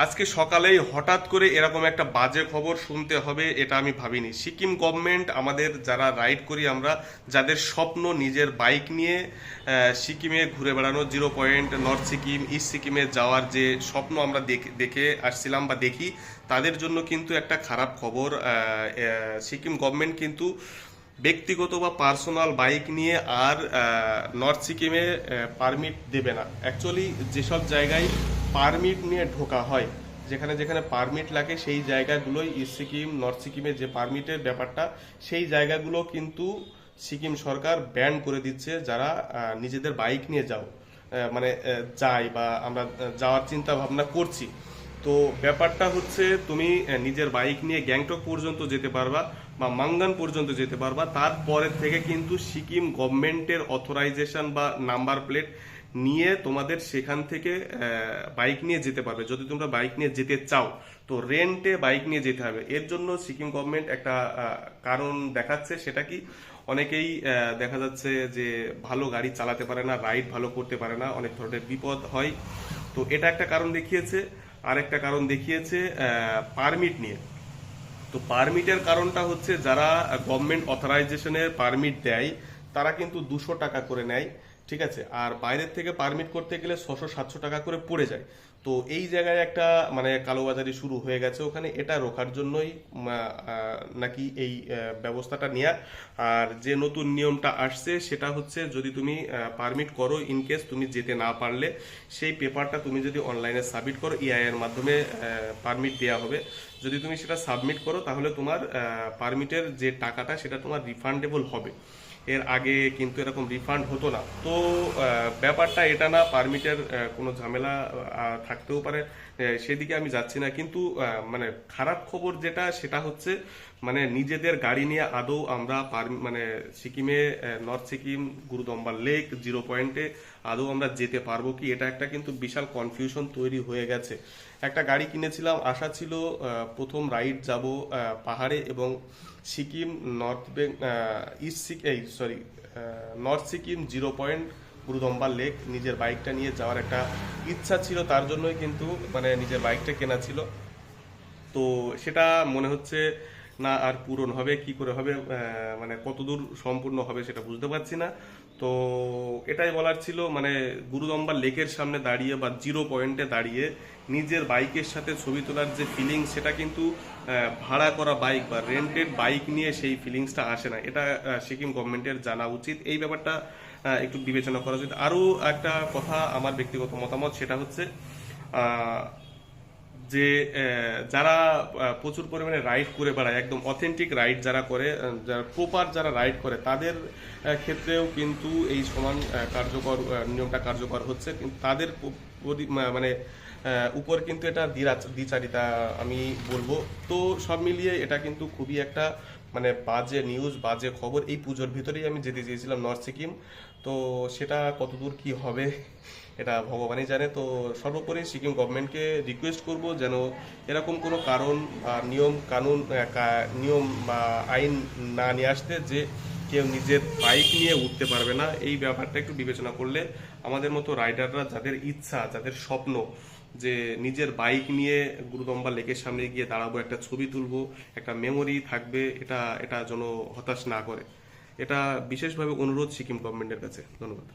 আজকে সকালেই হঠাৎ করে এরকম একটা বাজে খবর শুনতে হবে এটা আমি ভাবিনি। সিকিম গভর্নমেন্ট আমাদের যারা রাইড করি আমরা, যাদের স্বপ্ন নিজের বাইক নিয়ে সিকিমে ঘুরে বেড়ানো, 0 পয়েন্ট, নর্থ সিকিম, ইস্ট সিকিমে যাওয়ার যে স্বপ্ন আমরা দেখে আসছিলাম বা দেখি, তাদের জন্য কিন্তু একটা খারাপ খবর। সিকিম গভর্নমেন্ট কিন্তু ব্যক্তিগত বা পার্সোনাল বাইক নিয়ে আর নর্থ সিকিমে পারমিট দেবে না। অ্যাকচুয়ালি যেসব জায়গায় পারমিট নিয়ে ঢোকা হয়, যেখানে যেখানে পারমিট লাগে সেই জায়গাগুলোই ইস্ট সিকিম, নর্থ সিকিমে যে পারমিটের ব্যাপারটা, সেই জায়গাগুলো কিন্তু সিকিম সরকার ব্যান করে দিচ্ছে। যারা নিজেদের বাইক নিয়ে যাই বা আমরা যাওয়ার চিন্তা ভাবনা করছি, তো ব্যাপারটা হচ্ছে তুমি নিজের বাইক নিয়ে গ্যাংটক পর্যন্ত যেতে পারবা বা মাঙ্গান পর্যন্ত যেতে পারবা। তারপরের থেকে কিন্তু সিকিম গভর্নমেন্টের অথরাইজেশন বা নাম্বার প্লেট নিয়ে তোমাদের সেখান থেকে বাইক নিয়ে যেতে পারবে। যদি তোমরা বাইক নিয়ে যেতে চাও তো রেন্টে বাইক নিয়ে যেতে হবে। এর জন্য সিকিম গভর্নমেন্ট একটা কারণ দেখাচ্ছে। সেটা কি, অনেকেই দেখা যাচ্ছে যে ভালো গাড়ি চালাতে পারে না, রাইড ভালো করতে পারে না, অনেক ধরনের বিপদ হয়। তো এটা একটা কারণ দেখিয়েছে। আরেকটা কারণ দেখিয়েছে পারমিট নিয়ে। তো পারমিটের কারণটা হচ্ছে, যারা গভর্নমেন্ট অথরাইজেশনের পারমিট দেয় তারা কিন্তু 200 টাকা করে নেয়, ঠিক আছে। আর বাইরের থেকে পারমিট করতে গেলে 600-700 টাকা করে পড়ে যায়। তো এই জায়গায় একটা কালোবাজারি শুরু হয়ে গেছে ওখানে। এটা রোখার জন্যই নাকি এই ব্যবস্থাটা নেওয়া। আর যে নতুন নিয়মটা আসছে সেটা হচ্ছে, যদি তুমি পারমিট করো, ইনকেস তুমি যেতে না পারলে সেই পেপারটা তুমি যদি অনলাইনে সাবমিট করো, ইআই এর মাধ্যমে পারমিট দেওয়া হবে। যদি তুমি সেটা সাবমিট করো তাহলে তোমার পারমিটের যে টাকাটা সেটা তোমার রিফান্ডেবল হবে। এর আগে কিন্তু এরকম রিফান্ড হতো না। তো ব্যাপারটা এটা না, পারমিটের কোনো ঝামেলা থাকতেও পারে, সেদিকে আমি যাচ্ছি না। কিন্তু খারাপ খবর যেটা, সেটা হচ্ছে নিজেদের গাড়ি নিয়ে আদৌ আমরা সিকিমে, নর্থ সিকিম, গুরুদম্বার লেক, 0 পয়েন্টে আদৌ আমরা যেতে পারবো কি, এটা একটা কিন্তু বিশাল কনফিউশন তৈরি হয়ে গেছে। একটা গাড়ি কিনেছিলাম, আশা ছিল প্রথম রাইড যাব পাহাড়ে, এবং Sikkim, north Sikkim, 0 point, Gurudongmar lake নিজের বাইকটা নিয়ে যাওয়ার একটা ইচ্ছা ছিল। তার জন্যই কিন্তু নিজের বাইকটা কেনা ছিল। তো সেটা মনে হচ্ছে না আর পূরণ হবে। কি করে হবে, কতদূর সম্পূর্ণ হবে সেটা বুঝতে পারছি না। তো এটাই বলার ছিল, গুরুদম্বার লেকের সামনে দাঁড়িয়ে বা 0 পয়েন্টে দাঁড়িয়ে নিজের বাইকের সাথে ছবি তোলার যে ফিলিংস, সেটা কিন্তু ভাড়া করা বাইক বা রেন্টেড বাইক নিয়ে সেই ফিলিংসটা আসে না। এটা সিকিম গভর্নমেন্টের জানা উচিত। এই ব্যাপারটা একটু বিবেচনা করা উচিত। আরও একটা কথা, আমার ব্যক্তিগত মতামত, সেটা হচ্ছে যে যারা প্রচুর পরিমাণে রাইড করে বেড়ায়, একদম অথেন্টিক রাইড যারা করে, যারা প্রপার যারা রাইড করে, তাদের ক্ষেত্রেও কিন্তু এই সমান কার্যকর নিয়মটা কার্যকর হচ্ছে। কিন্তু তাদের উপর কিন্তু এটা দ্বিচারিতা আমি বলবো। তো সব মিলিয়ে এটা কিন্তু খুবই একটা বাজে নিউজ, বাজে খবর। এই পুজোর ভিতরেই আমি যেতে চেয়েছিলাম নর্থ সিকিম। তো সেটা কতদূর কি হবে এটা ভগবানই জানে। তো সর্বোপরি সিকিম গভর্নমেন্টকে রিকোয়েস্ট করব, যেন এরকম কোনো কারণ বা নিয়ম বা আইন না নিয়ে আসতে, যে কেউ নিজের বাইক নিয়ে উঠতে পারবে না। এই ব্যাপারটা একটু বিবেচনা করলে আমাদের মতো রাইডাররা, যাদের ইচ্ছা, যাদের স্বপ্ন যে নিজের বাইক নিয়ে গুরুদম্বা লেকের সামনে গিয়ে দাঁড়াবো, একটা ছবি তুলবো, একটা মেমোরি থাকবে, এটা এটা যেন হতাশ না করে। এটা বিশেষভাবে অনুরোধ সিকিম গভর্নমেন্টের কাছে। ধন্যবাদ।